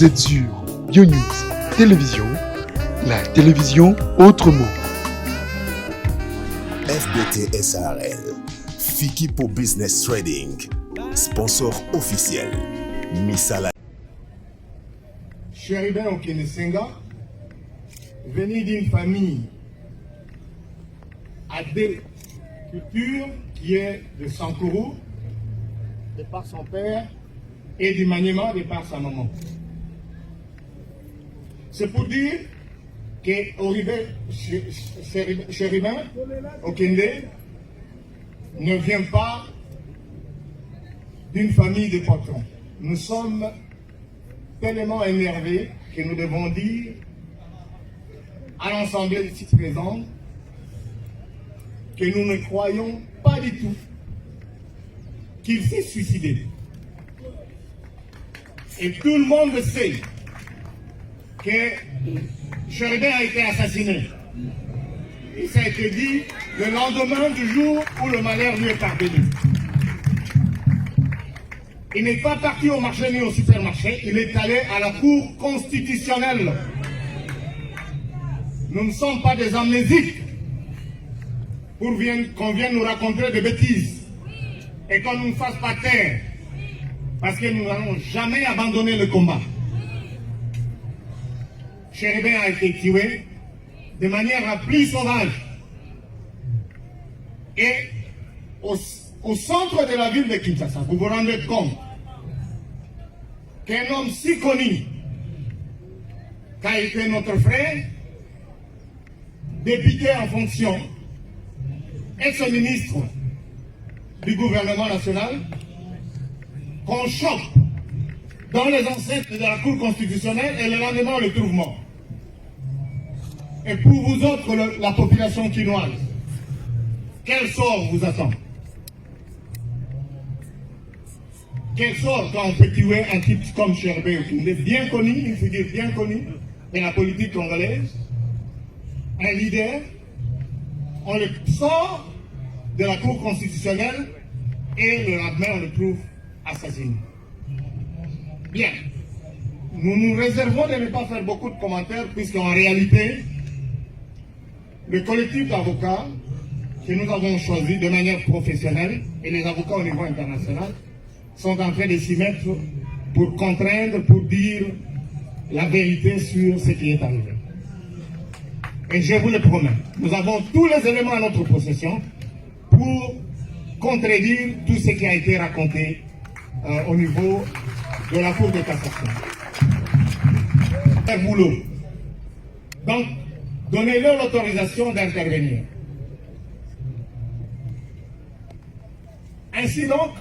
Vous êtes sur BioNews Télévision, la télévision autrement. FBT SARL, Fiki pour Business Trading, sponsor officiel, Misala. Chéribin Okenesenga, venu d'une famille à deux cultures, qui est de Sankourou, de par son père, et du Maniema, de par sa maman. C'est pour dire que Chéribin Okende ne vient pas d'une famille de patrons. Nous sommes tellement énervés que nous devons dire à l'ensemble ici présent que nous ne croyons pas du tout qu'il s'est suicidé. Et tout le monde sait que Chéribin a été assassiné. Et ça a été dit le lendemain du jour où le malheur lui est parvenu. Il n'est pas parti au marché ni au supermarché, il est allé à la Cour constitutionnelle. Nous ne sommes pas des amnésiques pour qu'on vienne nous raconter des bêtises et qu'on ne nous fasse pas taire, parce que nous n'allons jamais abandonner le combat. Chéribin a été tué de manière la plus sauvage. Et au centre de la ville de Kinshasa, vous vous rendez compte qu'un homme si connu qu'a été notre frère, député en fonction, ex-ministre du gouvernement national, qu'on chope dans les enceintes de la Cour constitutionnelle et le lendemain on le trouve mort. Et pour vous autres, la population quinoise, quel sort vous attend? Quel sort quand on peut tuer un type comme Chéribin Okende, bien connu, une figure bien connue de la politique congolaise, un leader, on le sort de la Cour constitutionnelle et le lendemain on le trouve assassiné. Bien, nous nous réservons de ne pas faire beaucoup de commentaires puisqu'en réalité, le collectif d'avocats que nous avons choisi de manière professionnelle et les avocats au niveau international sont en train de s'y mettre pour contraindre, pour dire la vérité sur ce qui est arrivé. Et je vous le promets, nous avons tous les éléments à notre possession pour contredire tout ce qui a été raconté au niveau de la Cour de cassation. Un boulot. Donc, donnez-leur l'autorisation d'intervenir. Ainsi donc,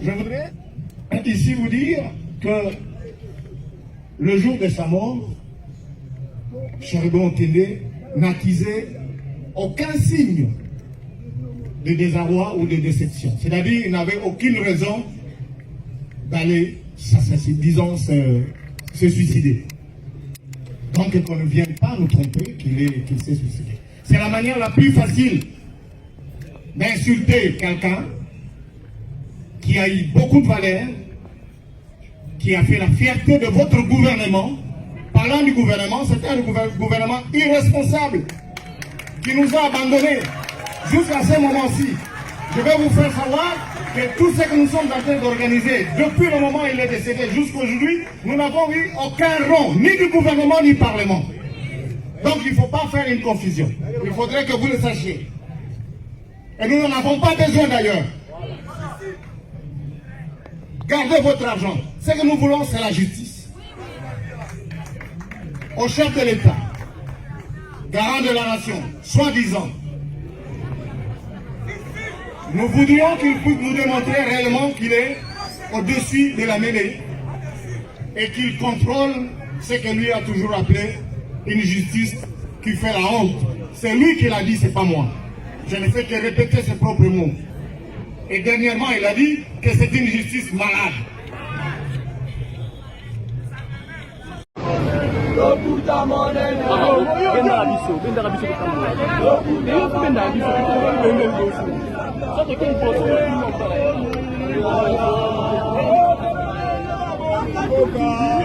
je voudrais ici vous dire que le jour de sa mort, Chéribin Okende n'accusait aucun signe de désarroi ou de déception. C'est-à-dire qu'il n'avait aucune raison d'aller s'assassiner, disons, se suicider. Donc qu'on ne vienne pas nous tromper qu'il s'est suicidé. C'est la manière la plus facile d'insulter quelqu'un qui a eu beaucoup de valeur, qui a fait la fierté de votre gouvernement. Parlant du gouvernement, c'était un gouvernement irresponsable qui nous a abandonnés jusqu'à ce moment-ci. Je vais vous faire savoir que tout ce que nous sommes en train d'organiser, depuis le moment où il est décédé jusqu'à aujourd'hui, nous n'avons eu aucun rond, ni du gouvernement, ni du Parlement. Donc il ne faut pas faire une confusion. Il faudrait que vous le sachiez. Et nous n'en avons pas besoin d'ailleurs. Gardez votre argent. Ce que nous voulons, c'est la justice. Au chef de l'État, garant de la nation, soi-disant, nous voudrions qu'il puisse nous démontrer réellement qu'il est au-dessus de la mêlée et qu'il contrôle ce que lui a toujours appelé une justice qui fait la honte. C'est lui qui l'a dit, c'est pas moi. Je ne fais que répéter ses propres mots. Et dernièrement, il a dit que c'est une justice malade. Oh, God.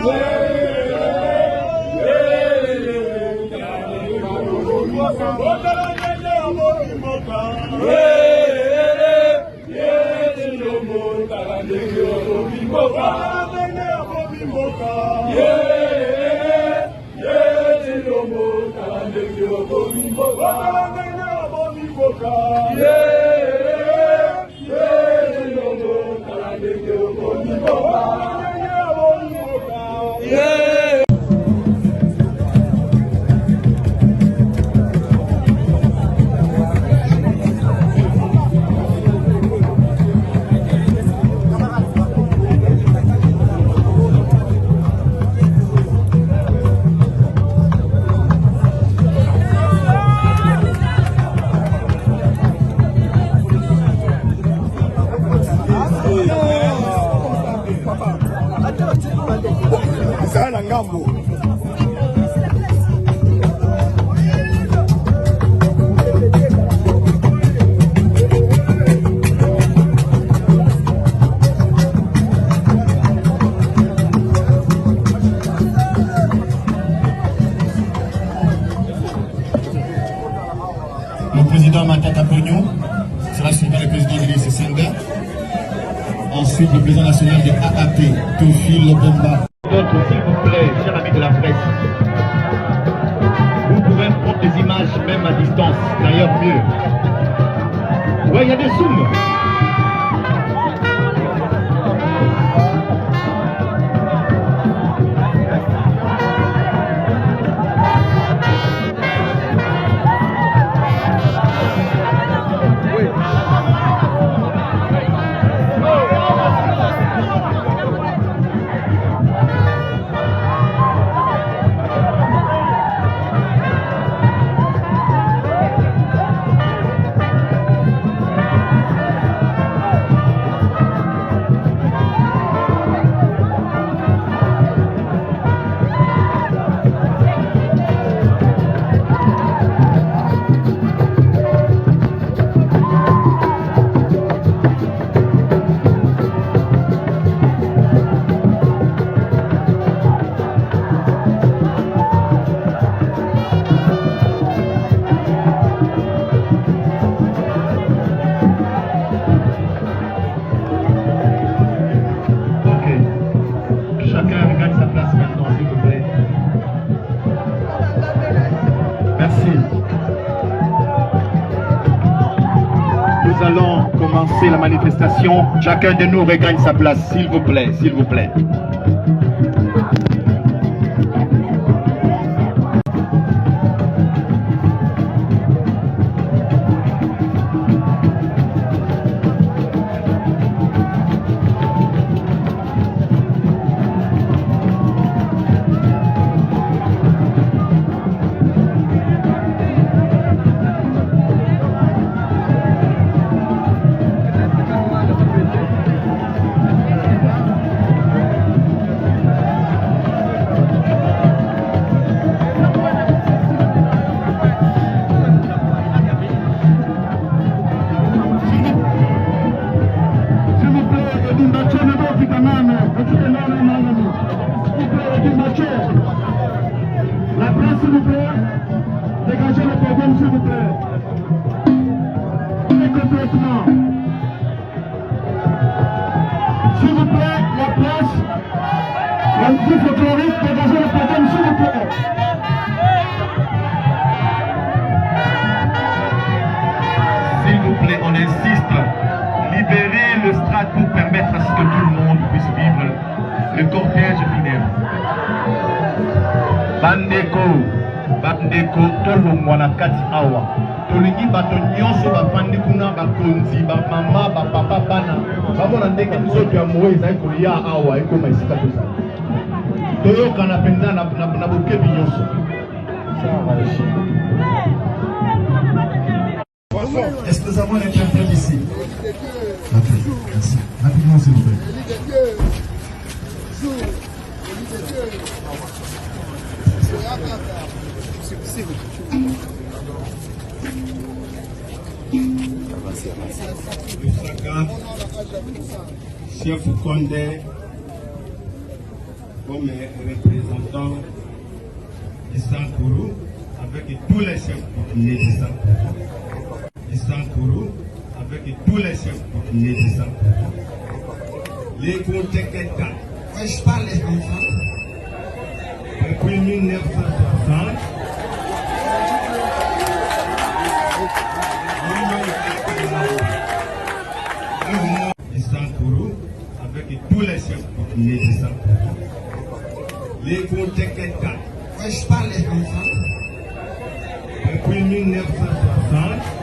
Le président Matata Pognon, sera suivi par le président Elise Senda. Ensuite, le président national de AAP, Théophile Bomba. D'autres, s'il vous plaît, chers amis de la presse, vous pouvez prendre des images même à distance, d'ailleurs mieux. Ouais, il y a des zooms. Nous allons commencer la manifestation. Chacun de nous regagne sa place, s'il vous plaît, s'il vous plaît. La place, s'il vous plaît. Dégagez le podium, s'il vous plaît. Et complètement. S'il vous plaît, la place. Le groupe folklorique, dégagez le podium, s'il vous plaît. S'il vous plaît, on insiste. Libérez le strat pour permettre à ce que tout le monde puisse vivre le cortège funèbre. Bandeko, tolongwa na kati awa. Tolingi bato nyonso bafandi kuna bakonzi, bamama, bapapa, bana. Bamona ndenge nzoto ya moe ezali kolia awa ekoma esika tozali. Toyokana penza na bokebi nyonso. Est-ce que nous avons un interprète ici? Merci. Rapidement, s'il vous plaît. Chef Condé, comme représentant du Sankourou, avec tous les chefs coutumiers du Sankourou. Du Sankourou, avec tous les chefs coutumiers du Sankourou. Les Konteketa, je parle les enfants, depuis 1960, du Sankourou, avec tous les chefs coutumiers du Sankourou. Les Konteketa, je parle les enfants, depuis 1960,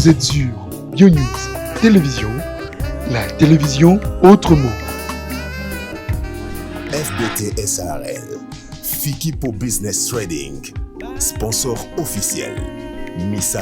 Vous êtes sur BioNews Télévision, la télévision autrement. FBT SARL, Fiki pour Business Trading, sponsor officiel. Misala.